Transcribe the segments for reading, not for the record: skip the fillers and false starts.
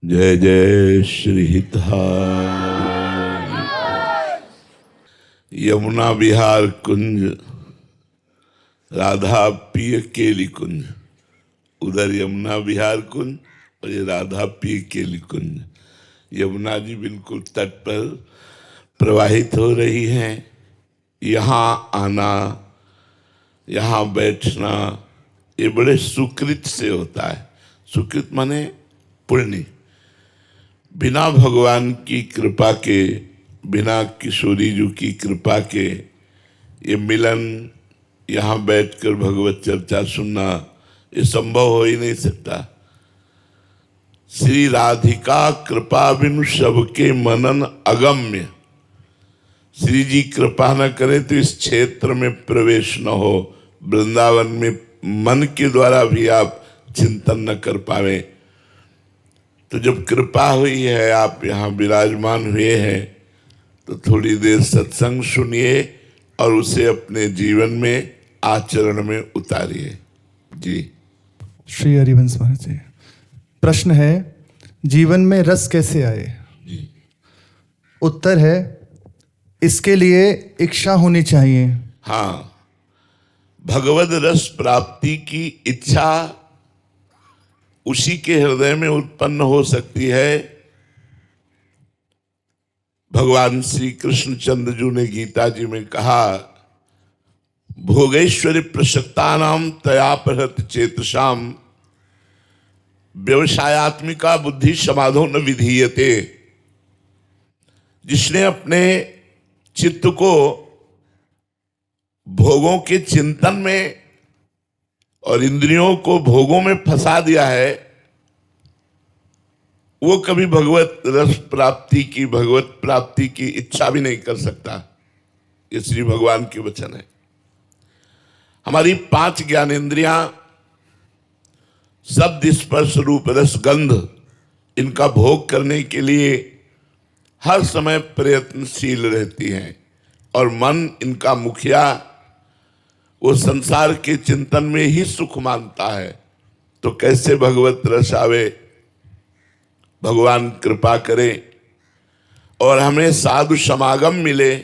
जय जय श्री हितहारी। यमुना विहार कुंज, राधा पिय केली कुंज। उधर यमुना विहार कुंज और ये राधा पिय केली कुंज। यमुना जी बिल्कुल तट पर प्रवाहित हो रही हैं। यहाँ आना, यहाँ बैठना ये बड़े सुकृत से होता है। सुकृत माने पुण्य। बिना भगवान की कृपा के, बिना किशोरी जी की कृपा के ये मिलन, यहाँ बैठकर भगवत चर्चा सुनना ये संभव हो ही नहीं सकता। श्री राधिका कृपा बिनु सबके मनन अगम्य। श्री जी कृपा न करें तो इस क्षेत्र में प्रवेश न हो, वृंदावन में मन के द्वारा भी आप चिंतन न कर पावे। तो जब कृपा हुई है, आप यहाँ विराजमान हुए हैं, तो थोड़ी देर सत्संग सुनिए और उसे अपने जीवन में आचरण में उतारिए। जी श्री हरिवंश महाराज जी, प्रश्न है जीवन में रस कैसे आए? जी। उत्तर है इसके लिए इच्छा होनी चाहिए। हाँ, भगवद रस प्राप्ति की इच्छा उसी के हृदय में उत्पन्न हो सकती है। भगवान श्री कृष्णचंद्र जी ने गीता जी में कहा, भोगेश्वरी प्रसक्तानाम तया प्रहत चेतसाम व्यवसायत्मिका बुद्धि समाधो न विधीयते। जिसने अपने चित्त को भोगों के चिंतन में और इंद्रियों को भोगों में फंसा दिया है, वो कभी भगवत रस प्राप्ति की, भगवत प्राप्ति की इच्छा भी नहीं कर सकता। ये श्री भगवान के वचन है। हमारी 5 ज्ञानेंद्रियां शब्द स्पर्श रूप रस गंध, इनका भोग करने के लिए हर समय प्रयत्नशील रहती हैं और मन इनका मुखिया वो संसार के चिंतन में ही सुख मानता है। तो कैसे भगवत रस आवे? भगवान कृपा करे और हमें साधु समागम मिले।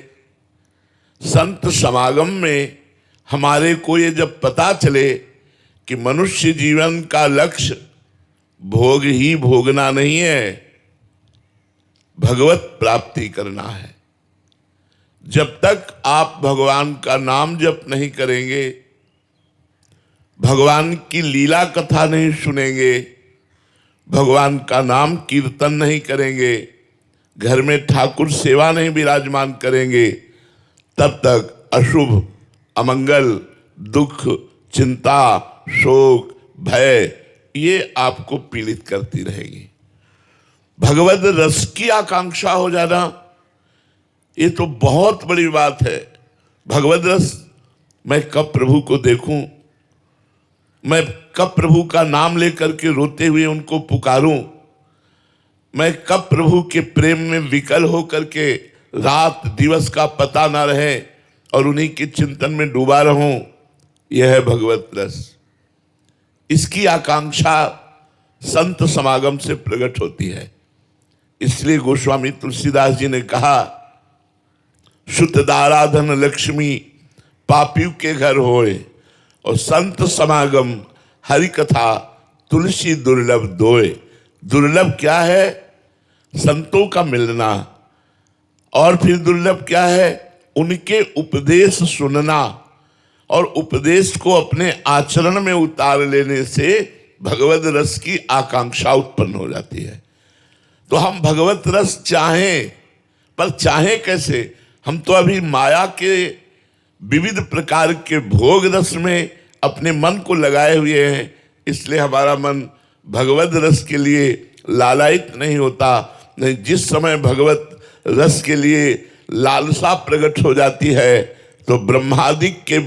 संत समागम में हमारे को ये जब पता चले कि मनुष्य जीवन का लक्ष्य भोग ही भोगना नहीं है, भगवत प्राप्ति करना है। जब तक आप भगवान का नाम जप नहीं करेंगे, भगवान की लीला कथा नहीं सुनेंगे, भगवान का नाम कीर्तन नहीं करेंगे, घर में ठाकुर सेवा नहीं विराजमान करेंगे, तब तक अशुभ, अमंगल, दुख, चिंता, शोक, भय ये आपको पीड़ित करती रहेगी। भगवत रस की आकांक्षा हो जाना ये तो बहुत बड़ी बात है। भगवत रस, मैं कब प्रभु को देखूं, मैं कब प्रभु का नाम लेकर के रोते हुए उनको पुकारूं, मैं कब प्रभु के प्रेम में विकल होकर के रात दिवस का पता ना रहे और उन्हीं के चिंतन में डूबा रहूं, यह है भगवत रस। इसकी आकांक्षा संत समागम से प्रकट होती है। इसलिए गोस्वामी तुलसीदास जी ने कहा, शुद्धदाराधन लक्ष्मी पापियों के घर होए और संत समागम हरि कथा तुलसी दुर्लभ दोए। दुर्लभ क्या है? संतों का मिलना। और फिर दुर्लभ क्या है? उनके उपदेश सुनना और उपदेश को अपने आचरण में उतार लेने से भगवत रस की आकांक्षा उत्पन्न हो जाती है। तो हम भगवत रस चाहें, पर चाहें कैसे? हम तो अभी माया के विविध प्रकार के भोग रस में अपने मन को लगाए हुए हैं। इसलिए हमारा मन भगवत रस के लिए लालायित नहीं होता। नहीं, जिस समय भगवत रस के लिए लालसा प्रकट हो जाती है तो ब्रह्मादिक के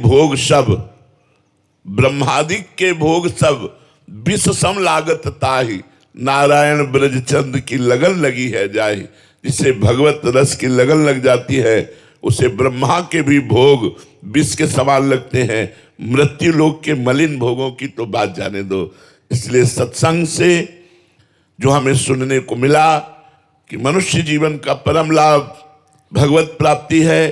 भोग सब विष सम लागत ताहि, नारायण ब्रजचंद की लगन लगी है जाहि। जिसे भगवत रस की लगन लग जाती है उसे ब्रह्मा के भी भोग विष के समान लगते हैं। मृत्यु लोक के मलिन भोगों की तो बात जाने दो। इसलिए सत्संग से जो हमें सुनने को मिला कि मनुष्य जीवन का परम लाभ भगवत प्राप्ति है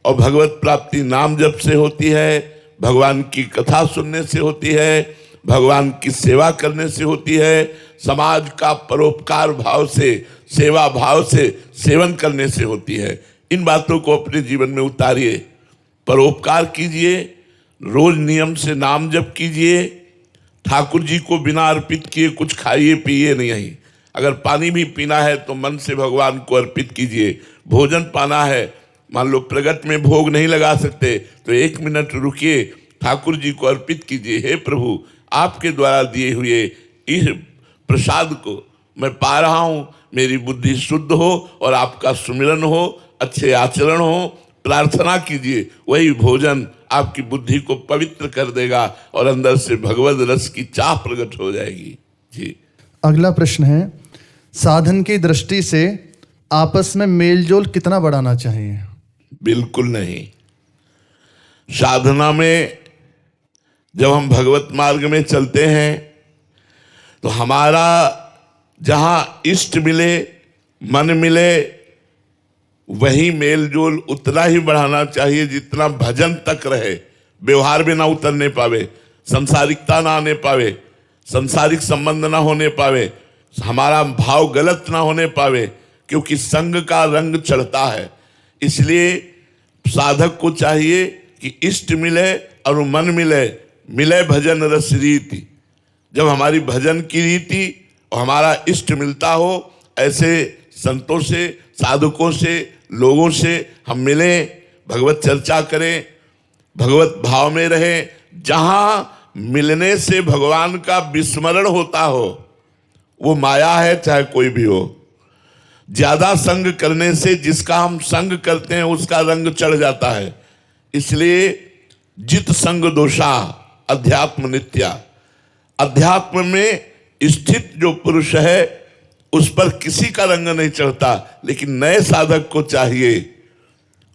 और भगवत प्राप्ति नाम जप से होती है, भगवान की कथा सुनने से होती है, भगवान की सेवा करने से होती है, समाज का परोपकार भाव से, सेवा भाव से सेवन करने से होती है। इन बातों को अपने जीवन में उतारिए, परोपकार कीजिए, रोज नियम से नाम जप कीजिए, ठाकुर जी को बिना अर्पित किए कुछ खाइए पिए नहीं। अगर पानी भी पीना है तो मन से भगवान को अर्पित कीजिए। भोजन पाना है, मान लो प्रगट में भोग नहीं लगा सकते तो 1 मिनट रुकिए, ठाकुर जी को अर्पित कीजिए। हे प्रभु, आपके द्वारा दिए हुए इस प्रसाद को मैं पा रहा हूँ, मेरी बुद्धि शुद्ध हो और आपका सुमिरन हो, अच्छे आचरण हो, प्रार्थना कीजिए। वही भोजन आपकी बुद्धि को पवित्र कर देगा और अंदर से भगवत रस की चाह प्रकट हो जाएगी। जी, अगला प्रश्न है, साधन की दृष्टि से आपस में मेलजोल कितना बढ़ाना चाहिए? बिल्कुल नहीं। साधना में जब हम भगवत मार्ग में चलते हैं तो हमारा जहां इष्ट मिले, मन मिले, वही मेलजोल उतना ही बढ़ाना चाहिए जितना भजन तक रहे, व्यवहार में ना उतरने पावे, संसारिकता ना आने पावे, संसारिक संबंध ना होने पावे, हमारा भाव गलत ना होने पावे, क्योंकि संग का रंग चढ़ता है। इसलिए साधक को चाहिए कि इष्ट मिले और मन मिले, मिले भजन रस रीति। जब हमारी भजन की रीति और हमारा इष्ट मिलता हो, ऐसे संतों से, साधकों से, लोगों से हम मिलें, भगवत चर्चा करें, भगवत भाव में रहें। जहां मिलने से भगवान का विस्मरण होता हो, वो माया है, चाहे कोई भी हो। ज्यादा संग करने से जिसका हम संग करते हैं उसका रंग चढ़ जाता है। इसलिए जित संग दोषा अध्यात्म नित्या, अध्यात्म में स्थित जो पुरुष है उस पर किसी का रंग नहीं चढ़ता। लेकिन नए साधक को चाहिए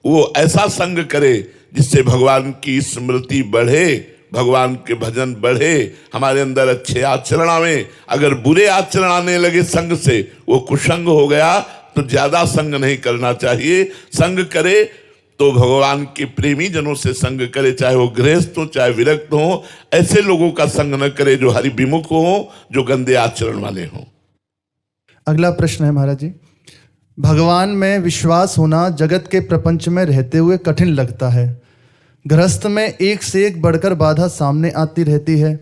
वो ऐसा संग करे जिससे भगवान की स्मृति बढ़े, भगवान के भजन बढ़े, हमारे अंदर अच्छे आचरण आवे। अगर बुरे आचरण आने लगे संग से, वो कुसंग हो गया, तो ज्यादा संग नहीं करना चाहिए। संग करे तो भगवान के प्रेमी जनों से संग करे, चाहे वो गृहस्थ हो चाहे विरक्त हो। ऐसे लोगों का संग न करे जो हरि विमुख हो, जो गंदे आचरण वाले हों। अगला प्रश्न है महाराज जी, भगवान में विश्वास होना जगत के प्रपंच में रहते हुए कठिन लगता है। गृहस्थ में एक से एक बढ़कर बाधा सामने आती रहती है।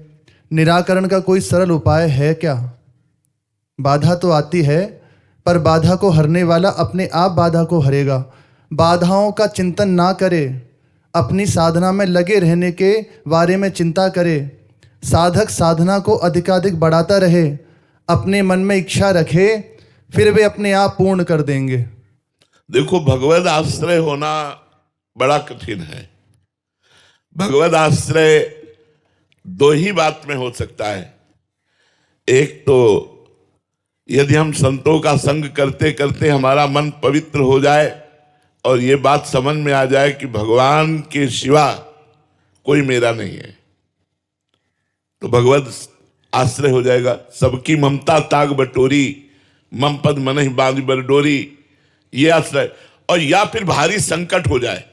निराकरण का कोई सरल उपाय है क्या? बाधा तो आती है, पर बाधा को हरने वाला अपने आप बाधा को हरेगा। बाधाओं का चिंतन ना करे, अपनी साधना में लगे रहने के बारे में चिंता करे। साधक साधना को अधिकाधिक बढ़ाता रहे, अपने मन में इच्छा रखे, फिर वे अपने आप पूर्ण कर देंगे। देखो, भगवत आश्रय होना बड़ा कठिन है। भगवत आश्रय दो ही बात में हो सकता है। एक तो यदि हम संतों का संग करते करते हमारा मन पवित्र हो जाए और ये बात समझ में आ जाए कि भगवान के सिवा कोई मेरा नहीं है, तो भगवत आश्रय हो जाएगा। सबकी ममता ताग बटोरी, मम पद मनहि बांध बर डोरी, ये आश्रय। और या फिर भारी संकट हो जाए,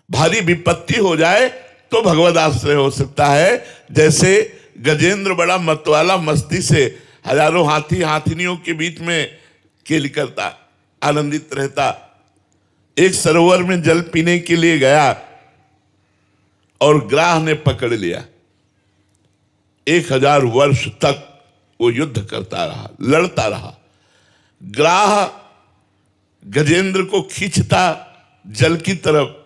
भारी विपत्ति हो जाए, तो भगवत आश्रय हो सकता है। जैसे गजेंद्र बड़ा मतवाला, मस्ती से हजारों हाथी हाथिनियों के बीच में खेल करता, आनंदित रहता। एक सरोवर में जल पीने के लिए गया और ग्राह ने पकड़ लिया। 1000 वर्ष तक वो युद्ध करता रहा, लड़ता रहा। ग्राह गजेंद्र को खींचता जल की तरफ,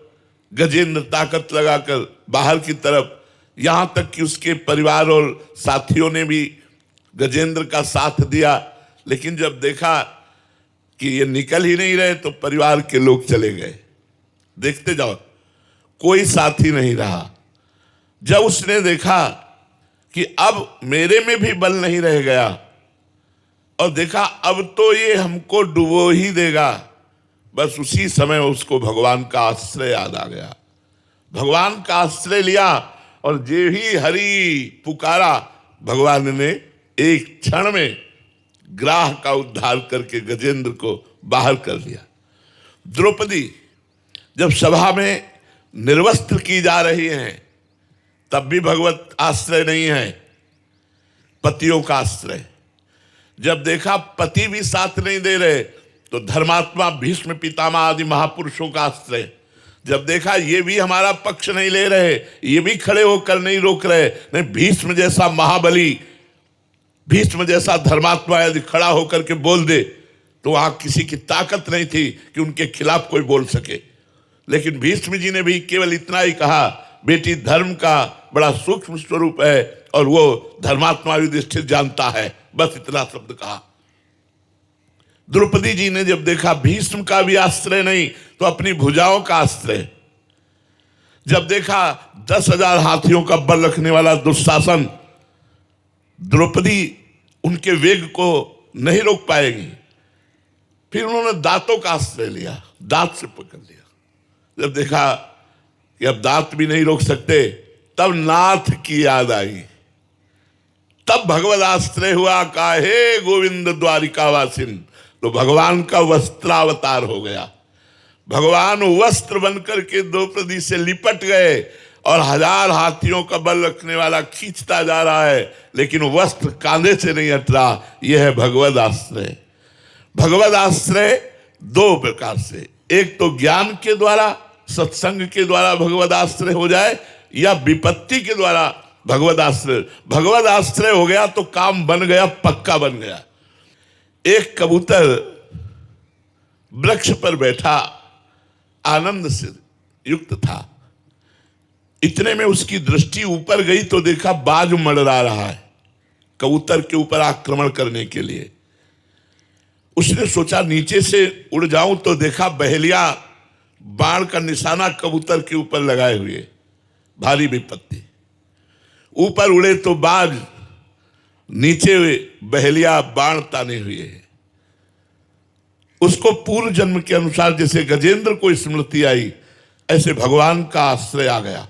गजेंद्र ताकत लगाकर बाहर की तरफ, यहां तक कि उसके परिवार और साथियों ने भी गजेंद्र का साथ दिया। लेकिन जब देखा कि ये निकल ही नहीं रहे तो परिवार के लोग चले गए। देखते जाओ, कोई साथी नहीं रहा। जब उसने देखा कि अब मेरे में भी बल नहीं रह गया और देखा अब तो ये हमको डुबो ही देगा, बस उसी समय उसको भगवान का आश्रय याद आ गया। भगवान का आश्रय लिया और जे ही हरि पुकारा, भगवान ने एक क्षण में ग्राह का उद्धार करके गजेंद्र को बाहर कर लिया। द्रौपदी जब सभा में निर्वस्त्र की जा रही हैं, तब भी भगवत आश्रय नहीं है, पतियों का आश्रय। जब देखा पति भी साथ नहीं दे रहे, तो धर्मात्मा भीष्म पितामह आदि महापुरुषों का आश्रय। जब देखा ये भी हमारा पक्ष नहीं ले रहे, ये भी खड़े होकर नहीं रोक रहे, नहीं भीष्म जैसा महाबली, भीष्म जैसा धर्मात्मा यदि खड़ा होकर के बोल दे, तो वहां किसी की ताकत नहीं थी कि उनके खिलाफ कोई बोल सके। लेकिन भीष्म जी ने भी केवल इतना ही कहा, बेटी धर्म का बड़ा सूक्ष्म स्वरूप है और वो धर्मात्मा युधिष्ठिर जानता है, बस इतना शब्द कहा। द्रौपदी जी ने जब देखा भीष्म का भी आश्रय नहीं, तो अपनी भुजाओं का आश्रय। जब देखा 10,000 हाथियों का बल रखने वाला दुशासन, द्रौपदी उनके वेग को नहीं रोक पाएगी, फिर उन्होंने दांतों का आश्रय लिया, दांत से पकड़ लिया। जब देखा कि अब दांत भी नहीं रोक सकते, तब नाथ की याद आई, तब भगवत आश्रय हुआ, काहे गोविंद द्वारिका वासिन। तो भगवान का वस्त्रावतार हो गया। भगवान वस्त्र बनकर के द्रौपदी से लिपट गए और 1000 हाथियों का बल रखने वाला खींचता जा रहा है, लेकिन वस्त्र कांधे से नहीं हट रहा। यह है भगवत आश्रय। भगवत आश्रय 2 प्रकार से, एक तो ज्ञान के द्वारा, सत्संग के द्वारा भगवत आश्रय हो जाए, या विपत्ति के द्वारा भगवत आश्रय। भगवत आश्रय हो गया तो काम बन गया, पक्का बन गया। एक कबूतर वृक्ष पर बैठा आनंद से युक्त था। इतने में उसकी दृष्टि ऊपर गई तो देखा बाज मंडरा रहा है कबूतर के ऊपर आक्रमण करने के लिए। उसने सोचा नीचे से उड़ जाऊं, तो देखा बहेलिया बाण का निशाना कबूतर के ऊपर लगाए हुए। भारी विपत्ति। ऊपर उड़े तो बाज, नीचे बहेलिया बाण ताने हुए है। उसको पूर्व जन्म के अनुसार जैसे गजेंद्र को स्मृति आई, ऐसे भगवान का आश्रय आ गया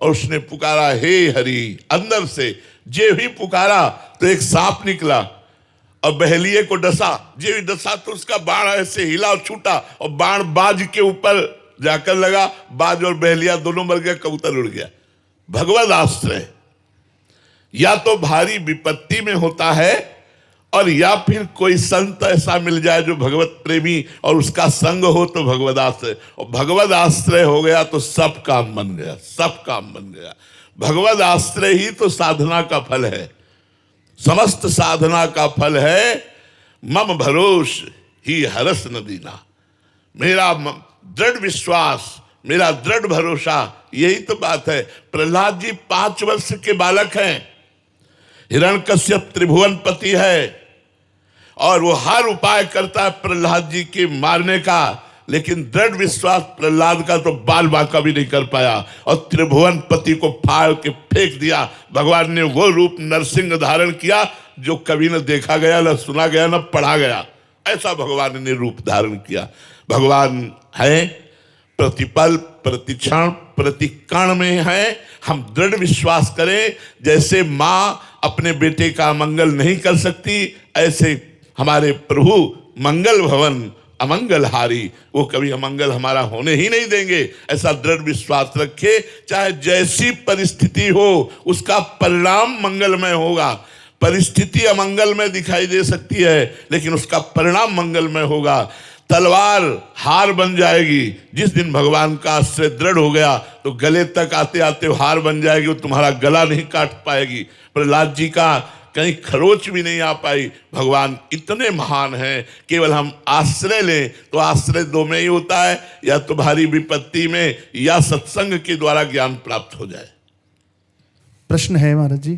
और उसने पुकारा, हे हरि। अंदर से जे भी पुकारा तो एक सांप निकला और बहेलिए को डसा। जे भी डसा तो उसका बाण ऐसे हिला और छूटा और बाण बाज के ऊपर जाकर लगा। बाज और बहेलिया दोनों मर गए, कबूतर उड़ गया। भगवत आश्रय या तो भारी विपत्ति में होता है, और या फिर कोई संत ऐसा मिल जाए जो भगवत प्रेमी और उसका संग हो, तो भगवत आश्रय। और भगवत आश्रय हो गया तो सब काम बन गया, सब काम बन गया। भगवत आश्रय ही तो साधना का फल है, समस्त साधना का फल है। मम भरोस ही हरस न दीना, मेरा दृढ़ विश्वास, मेरा दृढ़ भरोसा, यही तो बात है। प्रहलाद जी 5 वर्ष के बालक हैं, हिरण्यकश्यप त्रिभुवन पति है, और वो हर उपाय करता है प्रहलाद जी के मारने का, लेकिन दृढ़ विश्वास प्रहलाद का तो बाल बांका भी नहीं कर पाया और त्रिभुवन पति को फाड़ के फेंक दिया। भगवान ने वो रूप नरसिंह धारण किया जो कभी न देखा गया, न सुना गया, न पढ़ा गया। ऐसा भगवान ने रूप धारण किया। भगवान है प्रतिपल, प्रतिक्षण, प्रतिकण में है। हम दृढ़ विश्वास करें, जैसे माँ अपने बेटे का मंगल नहीं कर सकती, ऐसे हमारे प्रभु मंगल भवन अमंगलहारी, वो कभी अमंगल हमारा होने ही नहीं देंगे। ऐसा दृढ़ विश्वास रखे, चाहे जैसी परिस्थिति हो उसका परिणाम मंगलमय होगा। परिस्थिति अमंगल में दिखाई दे सकती है, लेकिन उसका परिणाम मंगलमय होगा। तलवार हार बन जाएगी, जिस दिन भगवान का आश्रय दृढ़ हो गया तो गले तक आते आते हार बन जाएगी, वो तुम्हारा गला नहीं काट पाएगी। प्रहलाद जी का कहीं खरोच भी नहीं आ पाई। भगवान इतने महान हैं, केवल हम आश्रय लें तो आश्रय 2 में ही होता है, या तो भारी विपत्ति में या सत्संग के द्वारा ज्ञान प्राप्त हो जाए। प्रश्न है महाराज जी,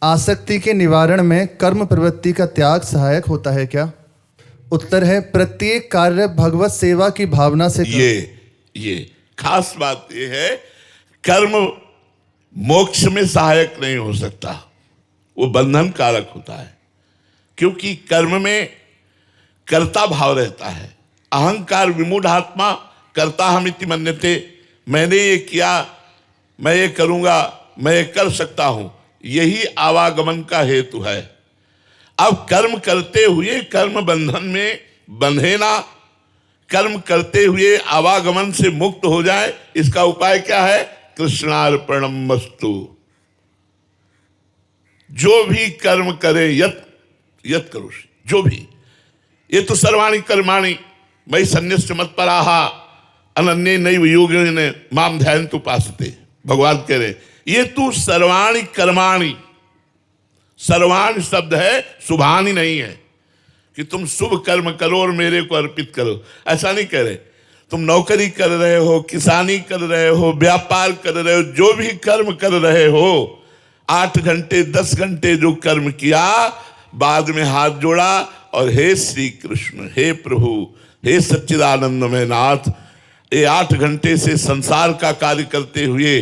आसक्ति के निवारण में कर्म प्रवृत्ति का त्याग सहायक होता है क्या? उत्तर है, प्रत्येक कार्य भगवत सेवा की भावना से ये खास बात ये है, कर्म मोक्ष में सहायक नहीं हो सकता, वो बंधन कारक होता है। क्योंकि कर्म में कर्ता भाव रहता है। अहंकार विमूढ़ आत्मा कर्ता हमिति मन्यते, मैंने ये किया, मैं ये करूंगा, मैं ये कर सकता हूं, यही आवागमन का हेतु है। अब कर्म करते हुए कर्म बंधन में बंधे ना, कर्म करते हुए आवागमन से मुक्त हो जाए, इसका उपाय क्या है? कृष्णार्पणमस्तु। जो भी कर्म करे यत करोषि, जो भी, ये तो सर्वाणि कर्माणि मयि सन्न्यस्य मत्पराः अनन्ये नैव योगिन माम ध्यायन्तु उपासते। भगवान कह रहे ये तू सर्वाणि कर्माणि, सर्वाण शब्द है, शुभानि नहीं है कि तुम शुभ कर्म करो और मेरे को अर्पित करो, ऐसा नहीं कह रहे। तुम नौकरी कर रहे हो, किसानी कर रहे हो, व्यापार कर रहे हो, जो भी कर्म कर रहे हो, 8 घंटे 10 घंटे जो कर्म किया, बाद में हाथ जोड़ा और हे श्री कृष्ण, हे प्रभु, हे सच्चिदानंदमय नाथ, ये 8 घंटे से संसार का कार्य करते हुए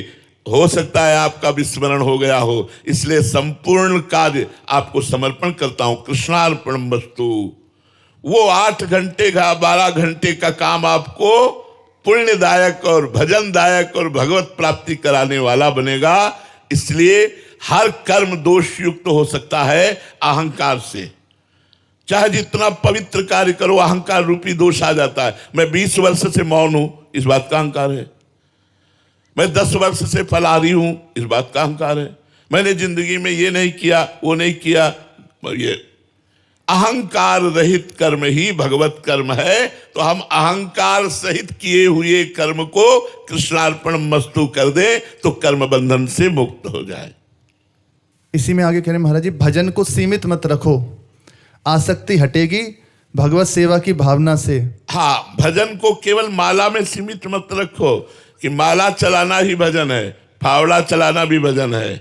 हो सकता है आपका विस्मरण हो गया हो, इसलिए संपूर्ण कार्य आपको समर्पण करता हूं, कृष्णार्पणमस्तु। वो 8 घंटे का 12 घंटे का काम आपको पुण्यदायक और भजनदायक और भगवत प्राप्ति कराने वाला बनेगा। इसलिए हर कर्म दोष युक्त हो सकता है अहंकार से। चाहे जितना पवित्र कार्य करो, अहंकार रूपी दोष आ जाता है। मैं 20 वर्ष से मौन हूं, इस बात का अहंकार है। मैं 10 वर्ष से फलाहारी हूं, इस बात का अहंकार है। मैंने जिंदगी में ये नहीं किया, वो नहीं किया, ये अहंकार रहित कर्म ही भगवत कर्म है। तो हम अहंकार सहित किए हुए कर्म को कृष्णार्पण मस्तु कर दे तो कर्म बंधन से मुक्त हो जाए। इसी में आगे कह रहे महाराज जी, भजन को सीमित मत रखो, आसक्ति हटेगी भगवत सेवा की भावना से। हाँ, भजन को केवल माला में सीमित मत रखो कि माला चलाना ही भजन है, फावड़ा चलाना भी भजन है,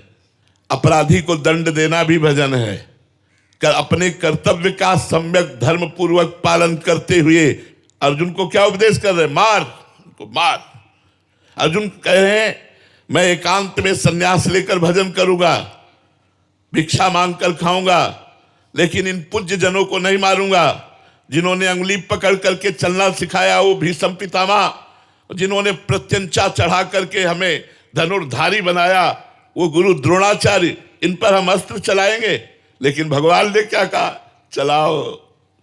अपराधी को दंड देना भी भजन है। अपने कर्तव्य का सम्यक धर्म पूर्वक पालन करते हुए अर्जुन को क्या उपदेश कर रहे? मार उनको, मार। अर्जुन कह रहे हैं मैं एकांत में संन्यास लेकर भजन करूंगा, भिक्षा मांगकर खाऊंगा, लेकिन इन पूज्य जनों को नहीं मारूंगा जिन्होंने अंगुली पकड़ करके चलना सिखाया, वो भीष्म पितामह, जिन्होंने प्रत्यंचा चढ़ा करके हमें धनुर्धारी बनाया, वो गुरु द्रोणाचार्य, इन पर हम अस्त्र चलाएंगे। लेकिन भगवान ने क्या कहा? चलाओ,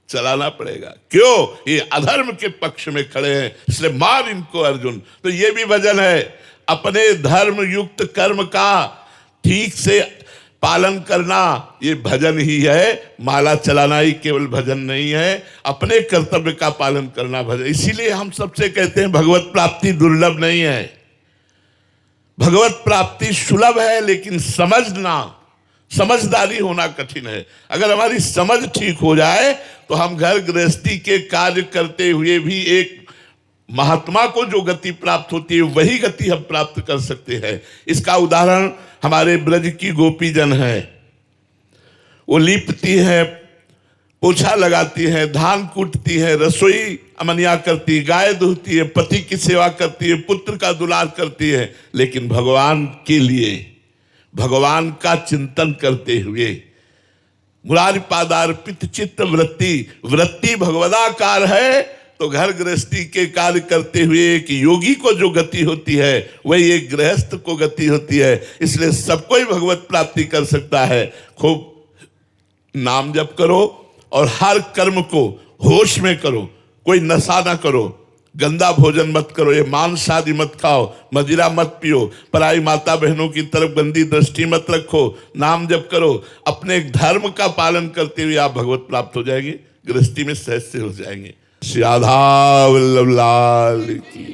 चलाना पड़ेगा। क्यों? ये अधर्म के पक्ष में खड़े हैं, इसलिए मार इनको अर्जुन। तो ये भी भजन है, अपने धर्म युक्त कर्म का ठीक से पालन करना, ये भजन ही है। माला चलाना ही केवल भजन नहीं है, अपने कर्तव्य का पालन करना भजन। इसीलिए हम सबसे कहते हैं भगवत प्राप्ति दुर्लभ नहीं है, भगवत प्राप्ति सुलभ है, लेकिन समझदारी होना कठिन है। अगर हमारी समझ ठीक हो जाए तो हम घर गृहस्थी के कार्य करते हुए भी एक महात्मा को जो गति प्राप्त होती है वही गति हम प्राप्त कर सकते हैं। इसका उदाहरण हमारे ब्रज की गोपी जन है। वो लीपती है, पोछा लगाती है, धान कूटती है, रसोई अमनिया करती, गाय दूहती है, पति की सेवा करती है, पुत्र का दुलार करती है, लेकिन भगवान के लिए, भगवान का चिंतन करते हुए मुरारी पादार्पित चित्त वृत्ति भगवदाकार है। तो घर गृहस्थी के कार्य करते हुए एक योगी को जो गति होती है वही एक गृहस्थ को गति होती है। इसलिए सब कोई भगवत प्राप्ति कर सकता है। खूब नाम जप करो और हर कर्म को होश में करो, कोई नशा ना करो, गंदा भोजन मत करो, ये मांस आदि मत खाओ, मदिरा मत पियो, पराई माता बहनों की तरफ गंदी दृष्टि मत रखो, नाम जप करो। अपने धर्म का पालन करते हुए आप भगवत प्राप्त हो जाएंगे, गृहस्थी में सहज से हो जाएंगे। श्री राधा वल्लभ लाल की।